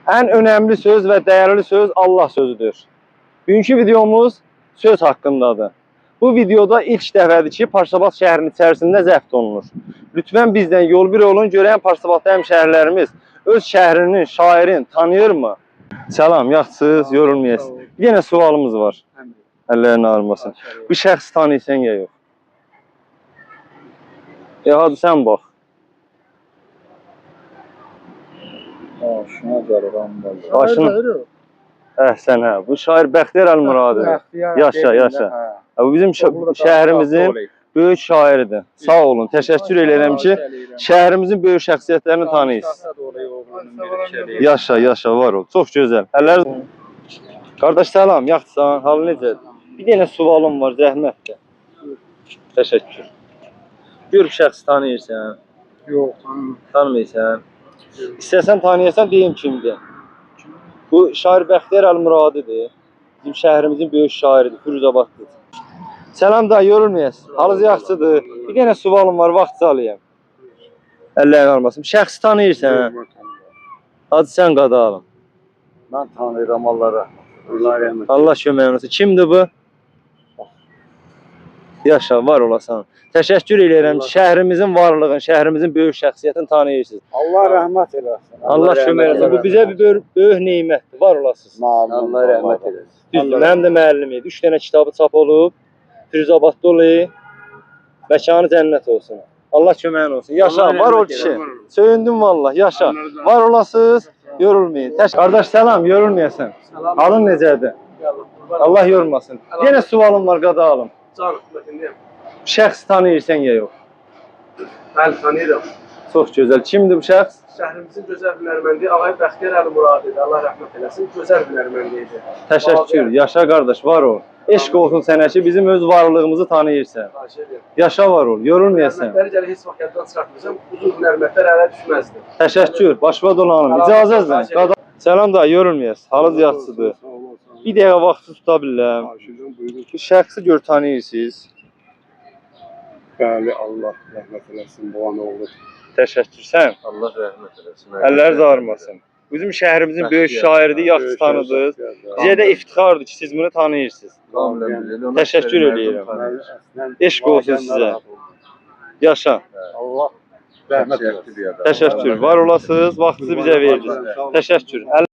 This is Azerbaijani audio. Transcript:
En önemli söz ve değerli söz Allah sözüdür. Bugünkü videomuz söz hakkındadır. Bu videoda ilk dəfədir ki, Parsabad şəhərinin içərisində zəbt olunur. Lütfen bizden yol bir olun, görən Parsabadlı həmşəhərlərimiz öz şəhərinin, şairin tanıyırmı? Selam, yaxşısınız, yorulmayasınız. Bir dənə sualımız var. Əllərini ağrımasın. Bu şəxsi tanıyırsan ya yox? Hadi sən bax. Şuna gəlirəm. Başını. Sən hə. Bu şair Bəxtiyar Əlmuradı. Yaşa, yaşa. Bu bizim şəhərimizin böyük şairidir. Sağ olun. Təşəkkür edirəm ki, şəhərimizin böyük şəxsiyyətlərini tanıyırsınız. Yaşa, yaşa, var ol. Çox gözəl. Əllər. Qardaş salam, yaxşısan? Halı necədir? Bir dənə sualım var, zəhmətdir. Təşəkkür. Görüb şəxsi tanıyırsan? Yox, Tanımırsan? İstəsən tanıyasan deyim kimdir. Bu şair Bəxtiyar Əlmuradıdır. Bizim şəhərimizin böyük şairidir, Firuzabadlıdır. Selam da yorulmayasın. Halınız yaxşıdır. Bir dənə sualım var, vaxt alayım. Əllərini almasın. Şəxsi tanıyırsan? Hadi sən qadağalım. mən tanıyıram Allah'a. Allah köməyin olsun. Kimdir bu? Yaşa, var olasan. Təşəkkür edirəm ki, şəhərimizin varlığını, şəhərimizin böyük şəxsiyyətini tanıyırsınız. Allah rəhmət eləsin. Allah kömək eləsin. Bu bizə bir böyük nemətdir. Var olasınız. Allah rəhmət eləsin. Düzdür, mənim də müəllim idi. 3 dənə kitabı çap olub. Firuzabadlı olayı. Məkanı cənnət olsun. Allah köməyin olsun. Yaşa, var ol kişi. Söyündüm vallah. Yaşa. Var olasınız. Yorulmayın. Qardaş salam, yorulmayasan. Halın necədir? Allah yormasın. Yenə sualım var, qadağalım. Şəxs tanıyırsan ya yox? Mən tanıyıram. Çox gözəl. Kimdir bu şəxs? Şəhrimizin gözəl hünərməndi Ağay Bəxtiyar Əlmuradıdır. Allah rəhmət eləsin. Gözəl hünərməndi idi. Təşəkkür. Yaşa qardaş, var ol. Eşq olsun sənə ki, bizim öz varlığımızı tanıyırsan. Yaşa, var ol. Yorulmayasan. Hünərmətləri gəlir heç vaxt yaddan çıxartmayacam. Uzun hünərmətlər ələ düşməzdi. Təşəkkür. Başva dolanım. İcazənizlə. Selam da yorulmayasın. Halınız yaxşıdır. Bir dəqiqə vaxtı tuta bilirəm. Bu şəxsi gör tanıyırsınız. Bəli, Allah rəhmət eləsin. Bu ana oğlu. Təşəkkür. Sən? Allah rəhmət eləsin. Əlləriniz ağrımasın. Bizim şəhərimizin böyük şairidir, yaxşı tanıdınız. Bizə də iftixardır ki, siz bunu tanıyırsınız. Təşəkkür edirəm. Eşq olsun sizə. Yaşa. Allah rəhmət eləsin. Təşəkkür. Var olasınız, vaxtınızı bizə verdiniz. Təşəkkür.